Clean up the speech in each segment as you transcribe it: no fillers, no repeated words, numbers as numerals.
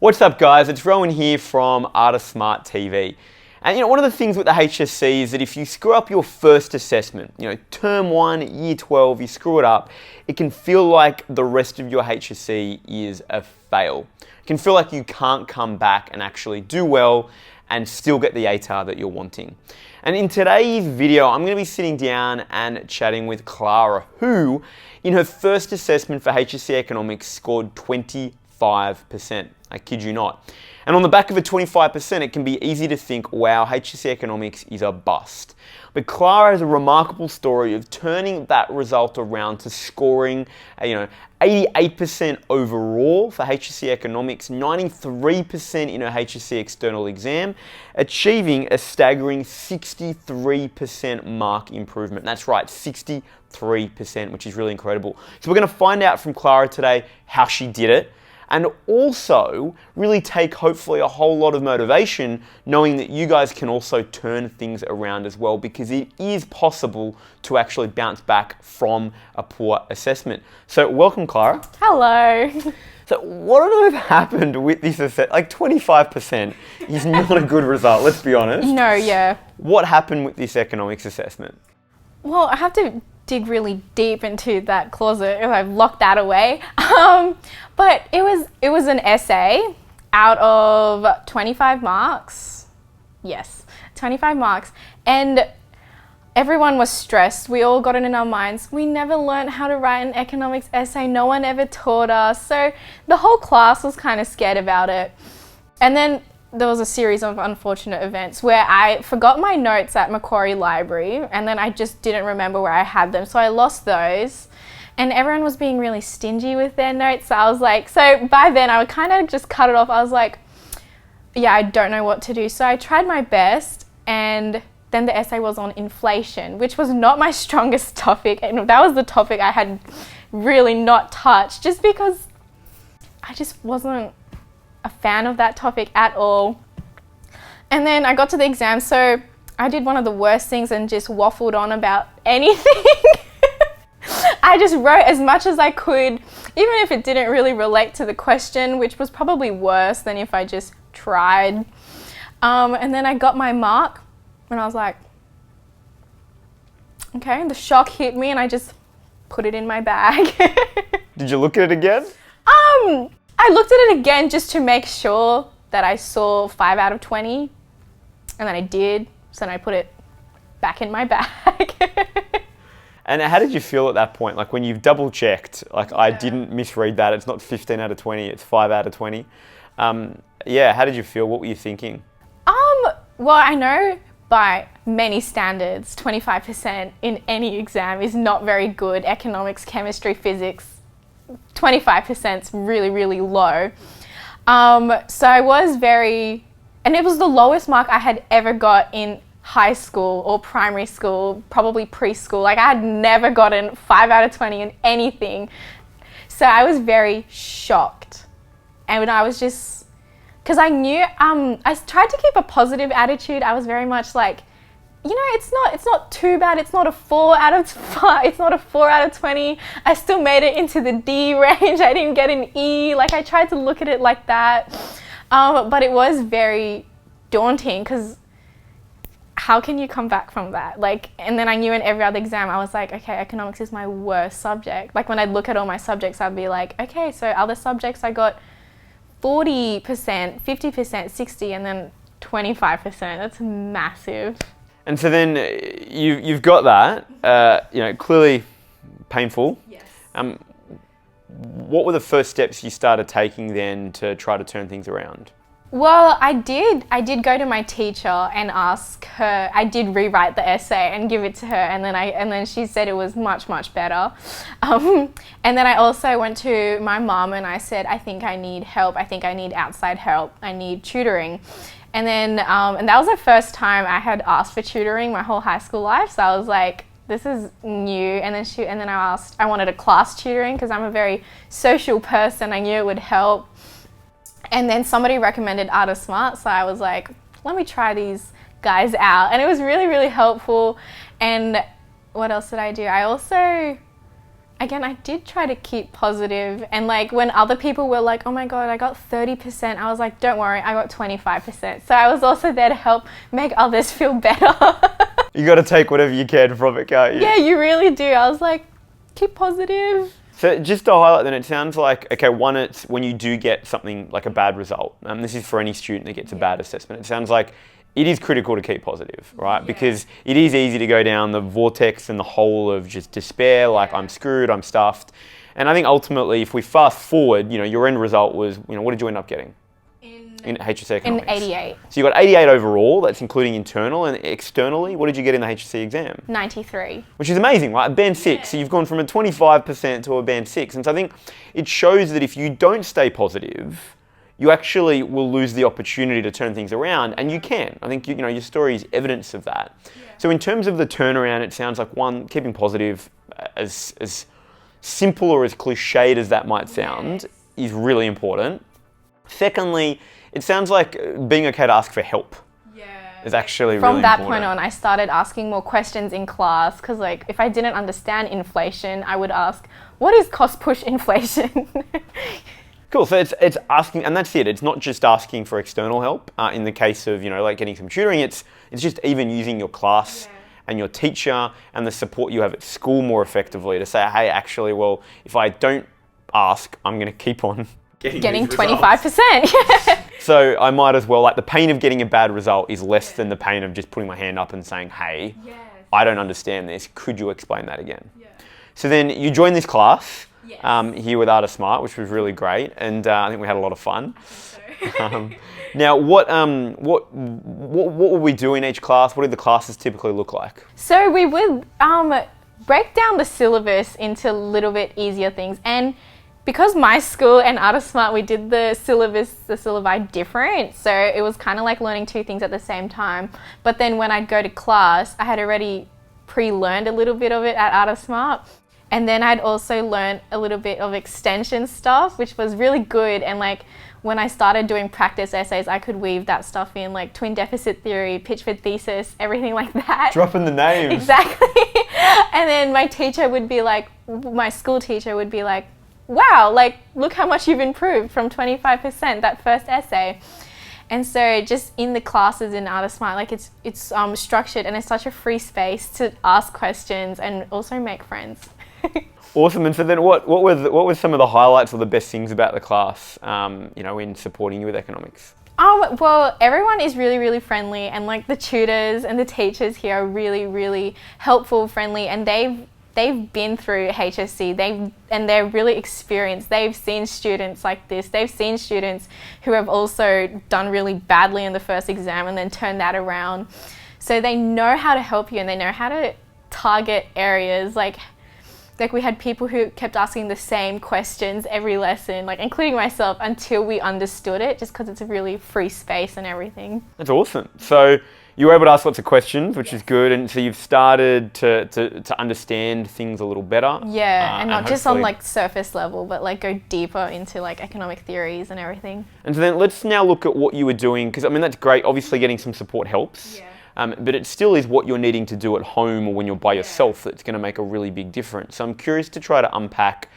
What's up guys, it's Rowan here from Artist Smart TV. And one of the things with the HSC is that if you screw up your first assessment, term 1, year 12, you screw it up, it can feel like the rest of your HSC is a fail. It can feel like you can't come back and actually do well and still get the ATAR that you're wanting. And in today's video, I'm going to be sitting down and chatting with Clara, who in her first assessment for HSC Economics scored 25%. I kid you not. And on the back of a 25%, it can be easy to think, wow, HSC Economics is a bust. But Clara has a remarkable story of turning that result around to scoring, 88% overall for HSC Economics, 93% in her HSC external exam, achieving a staggering 63% mark improvement. That's right, 63%, which is really incredible. So we're going to find out from Clara today how she did it, and also really take hopefully a whole lot of motivation knowing that you guys can also turn things around as well, because it is possible to actually bounce back from a poor assessment. So welcome, Clara. Hello. So what on earth happened with this assessment? Like 25% is not a good result, let's be honest. No, yeah. What happened with this economics assessment? Well, I have to dig really deep into that closet if I've locked that away. But it was an essay out of 25 marks. Yes, 25 marks. And everyone was stressed. We all got it in our minds. We never learned how to write an economics essay. No one ever taught us. So the whole class was kind of scared about it. And then there was a series of unfortunate events where I forgot my notes at Macquarie Library, and then I just didn't remember where I had them. So I lost those, and everyone was being really stingy with their notes. So I was like, so by then I would kind of just cut it off. I was like, yeah, I don't know what to do. So I tried my best, and then the essay was on inflation, which was not my strongest topic. And that was the topic I had really not touched, just because I just wasn't a fan of that topic at all. And then I got to the exam, so I did one of the worst things and just waffled on about anything. I just wrote as much as I could, even if it didn't really relate to the question, which was probably worse than if I just tried. And then I got my mark, and I was like, okay, the shock hit me, and I just put it in my bag. Did you look at it again? I looked at it again just to make sure that I saw 5 out of 20, and then I did, so then I put it back in my bag. And how did you feel at that point? Like when you've double checked, like I didn't misread that, it's not 15 out of 20, it's 5 out of 20. Yeah, how did you feel? What were you thinking? Well, I know by many standards, 25% in any exam is not very good. Economics, chemistry, physics, 25% is really, really low. So I was and it was the lowest mark I had ever got in high school or primary school, probably preschool. Like I had never gotten 5 out of 20 in anything. So I was very shocked. And I was just, because I knew, I tried to keep a positive attitude. I was very much like, it's not too bad. It's not a 4 out of 5. It's not a 4 out of 20. I still made it into the D range. I didn't get an E. Like I tried to look at it like that. But it was very daunting, because how can you come back from that? And then I knew in every other exam, I was like, okay, economics is my worst subject. Like when I'd look at all my subjects, I'd be like, okay, so other subjects I got 40%, 50%, 60, and then 25%. That's massive. And so then you've got that, clearly painful. Yes. What were the first steps you started taking then to try to turn things around? Well, I did go to my teacher and ask her. I did rewrite the essay and give it to her, and then she said it was much, much better. And then I also went to my mum and I said, I think I need help. I think I need outside help. I need tutoring. And then and that was the first time I had asked for tutoring my whole high school life. So I was like, this is new. And then I wanted a class tutoring because I'm a very social person. I knew it would help. And then somebody recommended Artist Smart, so I was like, let me try these guys out. And it was really, really helpful. And what else did I do? I again, I did try to keep positive, and like when other people were like, oh my god, I got 30%, I was like, don't worry, I got 25%. So I was also there to help make others feel better. You got to take whatever you can from it, can't you? Yeah, you really do. I was like, keep positive. So just to highlight then, it sounds like, okay, one, it's when you do get something like a bad result, this is for any student that gets a bad assessment, it sounds like it is critical to keep positive, right? Yeah. Because it is easy to go down the vortex and the hole of just despair, like I'm screwed, I'm stuffed. And I think ultimately, if we fast forward, your end result was, what did you end up getting? In HSC Economics? In 88. So you got 88 overall, that's including internal, and externally, what did you get in the HSC exam? 93. Which is amazing, right? Band 6, so you've gone from a 25% to a band 6. And so I think it shows that if you don't stay positive, you actually will lose the opportunity to turn things around, and you can. I think your story is evidence of that. Yeah. So in terms of the turnaround, it sounds like one, keeping positive, as simple or as cliched as that might sound, is really important. Secondly, it sounds like being okay to ask for help. Is actually really important. From that point on, I started asking more questions in class because, like, if I didn't understand inflation, I would ask, "What is cost push inflation?" Cool. So it's asking, and that's it. It's not just asking for external help. In the case of like getting some tutoring, it's just even using your class and your teacher and the support you have at school more effectively to say, hey, actually, well, if I don't ask, I'm going to keep on getting 25%. So I might as well, like, the pain of getting a bad result is less than the pain of just putting my hand up and saying, hey, I don't understand this. Could you explain that again? So then you join this class. Here with Arta Smart, which was really great, and I think we had a lot of fun. Now, what would we do in each class? What did the classes typically look like? So we would break down the syllabus into a little bit easier things, and because my school and Arta Smart, we did the syllabi different, so it was kind of like learning two things at the same time. But then when I'd go to class, I had already pre-learned a little bit of it at Arta Smart. And then I'd also learned a little bit of extension stuff, which was really good. And like when I started doing practice essays, I could weave that stuff in, like twin deficit theory, Pitchford thesis, everything like that. Dropping the names. Exactly. And then my teacher would be like, my school teacher would be like, wow, like look how much you've improved from 25%, that first essay. And so just in the classes in Arta Smart, like it's structured and it's such a free space to ask questions and also make friends. Awesome. And so then what were some of the highlights or the best things about the class, in supporting you with economics? Well, everyone is really, really friendly, and like the tutors and the teachers here are really, really helpful, friendly, and they've been through HSC. They're really experienced. They've seen students like this. They've seen students who have also done really badly in the first exam and then turned that around. So they know how to help you, and they know how to target areas. Like we had people who kept asking the same questions every lesson, like including myself, until we understood it, just because it's a really free space and everything. That's awesome. So you were able to ask lots of questions, which is good, and so you've started to understand things a little better. Yeah, and not just on like surface level, but like go deeper into like economic theories and everything. And so then let's now look at what you were doing, because I mean that's great. Obviously, getting some support helps. But it still is what you're needing to do at home or when you're by yourself that's going to make a really big difference. So I'm curious to try to unpack,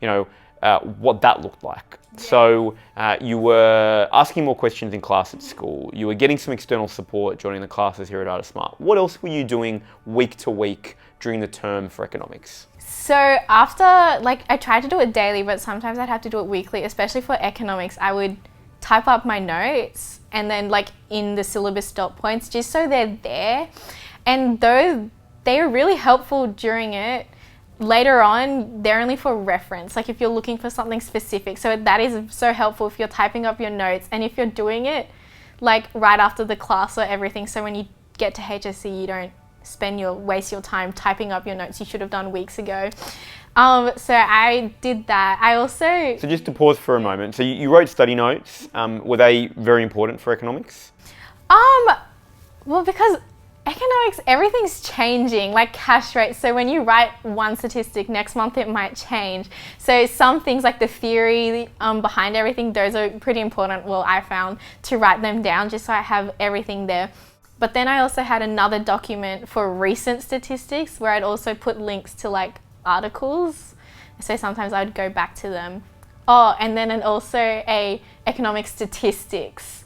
what that looked like. So you were asking more questions in class at school. You were getting some external support joining the classes here at Arta Smart. What else were you doing week to week during the term for economics? So after, I tried to do it daily, but sometimes I'd have to do it weekly, especially for economics. I would type up my notes and then in the syllabus dot points, just so they're there. And though they are really helpful during it, later on, they're only for reference, like if you're looking for something specific. So that is so helpful if you're typing up your notes and if you're doing it right after the class or everything. So when you get to HSC, you don't waste your time typing up your notes you should have done weeks ago. So I did that. I also... So just to pause for a moment. So you wrote study notes. Were they very important for economics? Well, because economics, everything's changing, like cash rates. So when you write one statistic, next month it might change. So some things like the theory behind everything, those are pretty important, well, I found, to write them down just so I have everything there. But then I also had another document for recent statistics where I'd also put links to articles. So sometimes I would go back to them. Oh, and also a economic statistics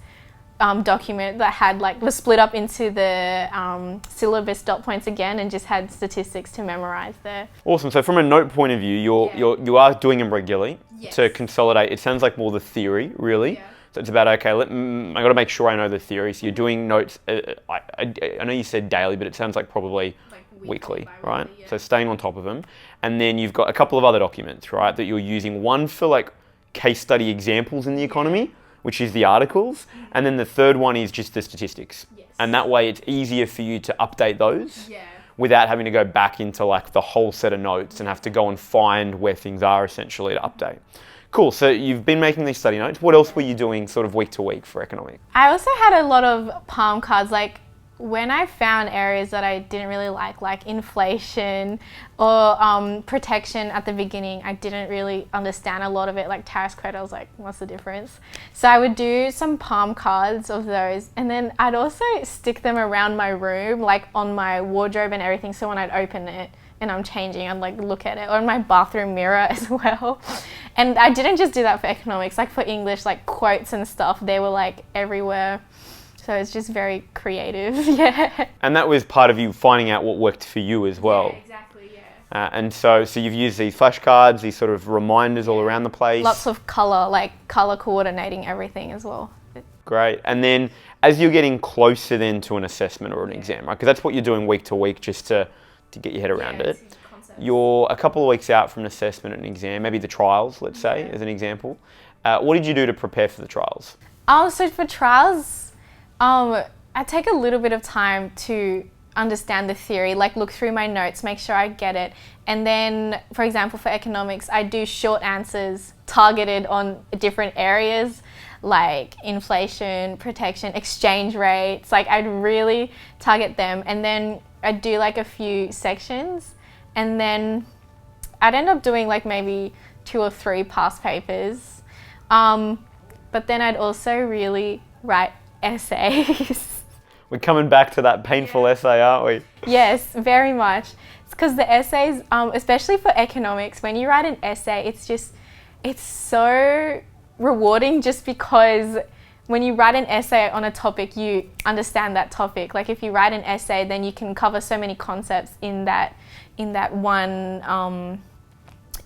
document that had was split up into the syllabus dot points again, and just had statistics to memorize there. Awesome. So from a note point of view, you are doing them regularly to consolidate. It sounds like more the theory, really. Yeah. So it's about, okay, I got to make sure I know the theory. So you're doing notes. I know you said daily, but it sounds like probably weekly, right? Yeah. So staying on top of them, and then you've got a couple of other documents, right, that you're using. One for case study examples in the economy, which is the articles, and then the third one is just the statistics. Yes. And that way it's easier for you to update those without having to go back into the whole set of notes and have to go and find where things are essentially to update. Cool, so you've been making these study notes. What else were you doing sort of week to week for economics? I also had a lot of palm cards, when I found areas that I didn't really like inflation or protection at the beginning, I didn't really understand a lot of it, like tariff credit. I was like, what's the difference? So I would do some palm cards of those, and then I'd also stick them around my room, on my wardrobe and everything, so when I'd open it and I'm changing, I'd look at it, or in my bathroom mirror as well. And I didn't just do that for economics, for English, quotes and stuff, they were everywhere. So it's just very creative, yeah. And that was part of you finding out what worked for you as well. Yeah, exactly, yeah. And so you've used these flashcards, these sort of reminders all around the place. Lots of colour, colour coordinating everything as well. Great. And then as you're getting closer then to an assessment or an exam, right? Because that's what you're doing week to week just to get your head around it. You're a couple of weeks out from an assessment and an exam, maybe the trials, let's say, as an example. What did you do to prepare for the trials? So for trials, I take a little bit of time to understand the theory, look through my notes, make sure I get it. And then, for example, for economics, I do short answers targeted on different areas, like inflation, protection, exchange rates. I'd really target them. And then I'd do a few sections, and then I'd end up doing maybe 2 or 3 past papers. But then I'd also really write essays. We're coming back to that painful essay, aren't we? Yes, very much. It's because the essays, especially for economics, when you write an essay, it's so rewarding, just because when you write an essay on a topic, you understand that topic. If you write an essay, then you can cover so many concepts in that one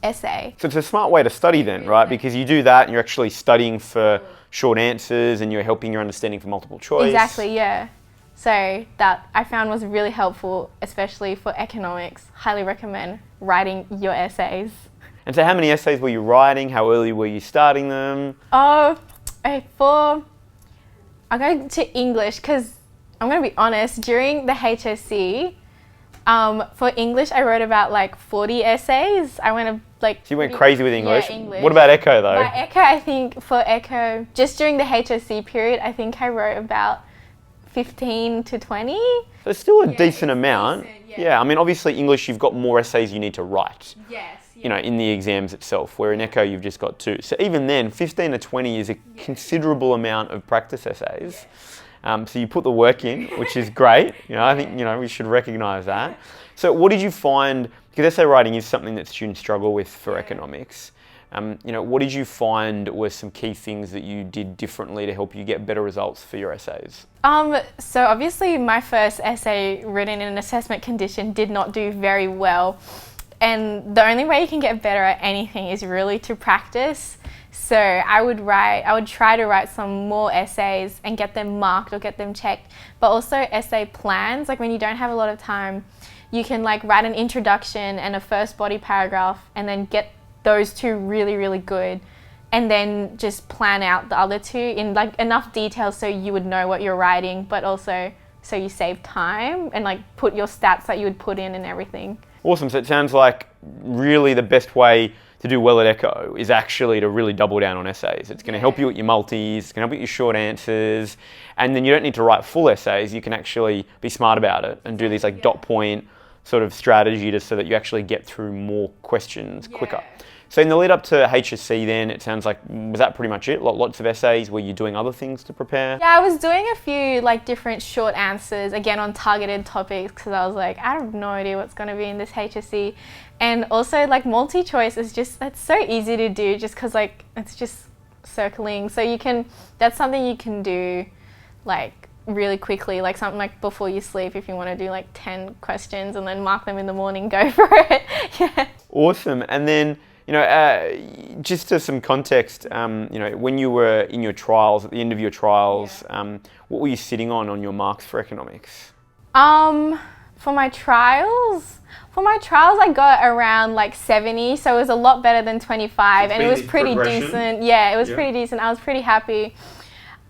essay. So it's a smart way to study then, right? Because you do that and you're actually studying for short answers and you're helping your understanding for multiple choice. Exactly, yeah. So that I found was really helpful, especially for economics. Highly recommend writing your essays. And so how many essays were you writing? How early were you starting them? I'll go to English, because I'm going to be honest, during the HSC, for English, I wrote about 40 essays. I went So you went crazy with English? Yeah, English. What about Echo though? By Echo, I think for Echo, just during the HSC period, I think I wrote about 15 to 20. So it's still a decent amount. Decent, yeah, I mean, obviously English, you've got more essays you need to write. Yes. In the exams itself, where in Echo you've just got 2. So even then, 15 to 20 is a considerable amount of practice essays. So you put the work in, which is great. I think, we should recognise that. So what did you find, because essay writing is something that students struggle with for economics. What did you find were some key things that you did differently to help you get better results for your essays? So obviously my first essay written in an assessment condition did not do very well. And the only way you can get better at anything is really to practice. So I would try to write some more essays and get them marked or get them checked. But also essay plans, when you don't have a lot of time, you can write an introduction and a first body paragraph, and then get those 2 really, really good. And then just plan out the other 2 in enough detail so you would know what you're writing, but also so you save time and put your stats that you would put in and everything. Awesome. So it sounds like really the best way to do well at Echo is actually to really double down on essays. It's going to help you with your multis, it's going to help you with your short answers, and then you don't need to write full essays. You can actually be smart about it and do these dot point sort of strategy so that you actually get through more questions quicker. So in the lead up to HSC then, it sounds like, was that pretty much it? Lots of essays? Were you doing other things to prepare? Yeah, I was doing a few like different short answers, again on targeted topics, because I was like, I have no idea what's going to be in this HSC. And also like multi-choice is just, that's so easy to do just because like it's just circling. So that's something you can do like really quickly, like something like before you sleep if you want to do like 10 questions and then mark them in the morning, go for it. Yeah. Awesome. And then, just to some context, when you were in your trials, at the end of your trials, what were you sitting on your marks for economics? For my trials, I got around like 70, so it was a lot better than 25, and it was pretty decent. Yeah, it was pretty decent. I was pretty happy.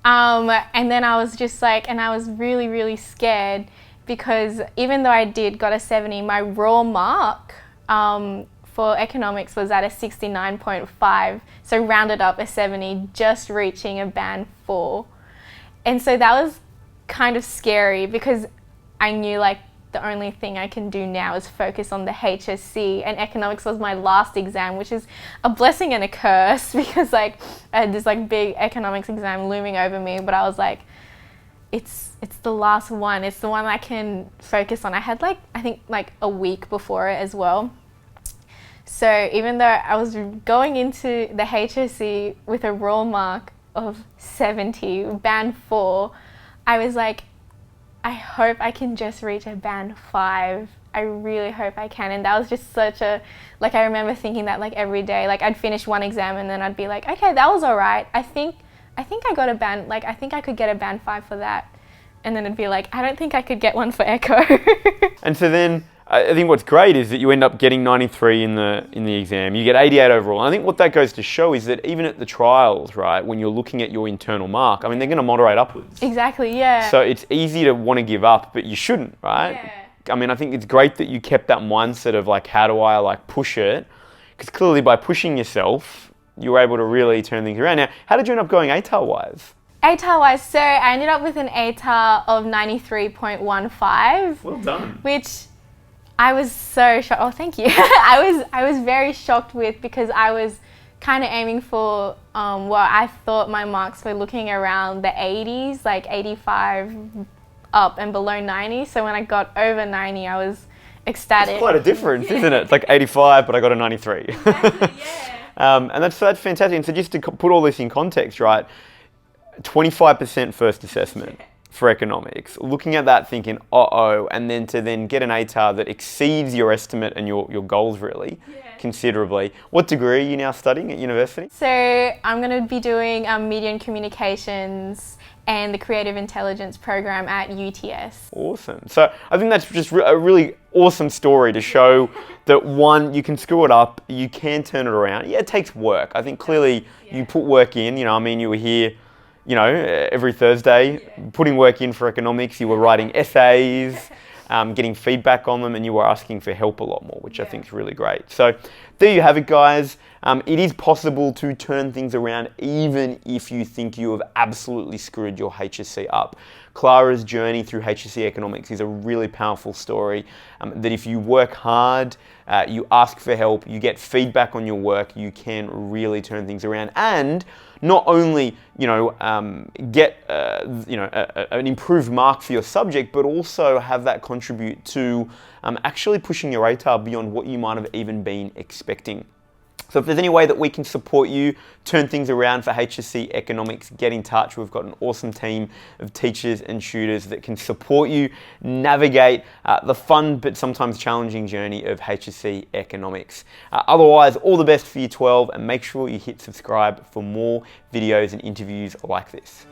And then I was just like, and I was really, really scared because even though I got a 70, my raw mark for economics was at a 69.5, so rounded up a 70, just reaching a band 4. And so that was kind of scary because I knew like the only thing I can do now is focus on the HSC, and economics was my last exam, which is a blessing and a curse because like I had this like big economics exam looming over me, but I was like, it's the last one. It's the one I can focus on. I had like, I think like a week before it as well. So even though I was going into the HSC with a raw mark of 70, band 4, I was like, I hope I can just reach a band 5. I really hope I can. And that was just such a, like I remember thinking that like every day, like I'd finish one exam and then I'd be like, okay, that was all right. I think I got a band, like I think I could get a band 5 for that. And then it'd be like, I don't think I could get one for echo. And so then I think what's great is that you end up getting 93 in the exam. You get 88 overall. And I think what that goes to show is that even at the trials, right, when you're looking at your internal mark, I mean, they're going to moderate upwards. Exactly, yeah. So it's easy to want to give up, but you shouldn't, right? Yeah. I mean, I think it's great that you kept that mindset of like, how do I like push it? Because clearly by pushing yourself, you were able to really turn things around. Now, how did you end up going ATAR-wise? ATAR-wise, so I ended up with an ATAR of 93.15. Well done. Which I was so shocked. Oh, thank you. I was very shocked with, because I was kind of aiming for, I thought my marks were looking around the 80s, like 85 up and below 90. So when I got over 90, I was ecstatic. It's quite a difference, isn't it? It's like 85, but I got a 93. Exactly, yeah. And that's fantastic. And so just to put all this in context, right? 25% first assessment for economics. Looking at that thinking, and then to get an ATAR that exceeds your estimate and your goals really considerably. What degree are you now studying at university? So I'm going to be doing media and communications and the creative intelligence program at UTS. Awesome. So I think that's just a really awesome story to show that one, you can screw it up, you can turn it around. Yeah, it takes work. I think clearly you put work in, you were here every Thursday, putting work in for economics. You were writing essays, getting feedback on them, and you were asking for help a lot more, which I think is really great. So there you have it, guys. It is possible to turn things around even if you think you have absolutely screwed your HSC up. Clara's journey through HSC Economics is a really powerful story that if you work hard, you ask for help, you get feedback on your work, you can really turn things around and not only get an improved mark for your subject, but also have that contribute to actually pushing your ATAR beyond what you might have even been expecting. So if there's any way that we can support you, turn things around for HSC Economics, get in touch. We've got an awesome team of teachers and tutors that can support you navigate the fun but sometimes challenging journey of HSC Economics. Otherwise, all the best for Year 12, and make sure you hit subscribe for more videos and interviews like this.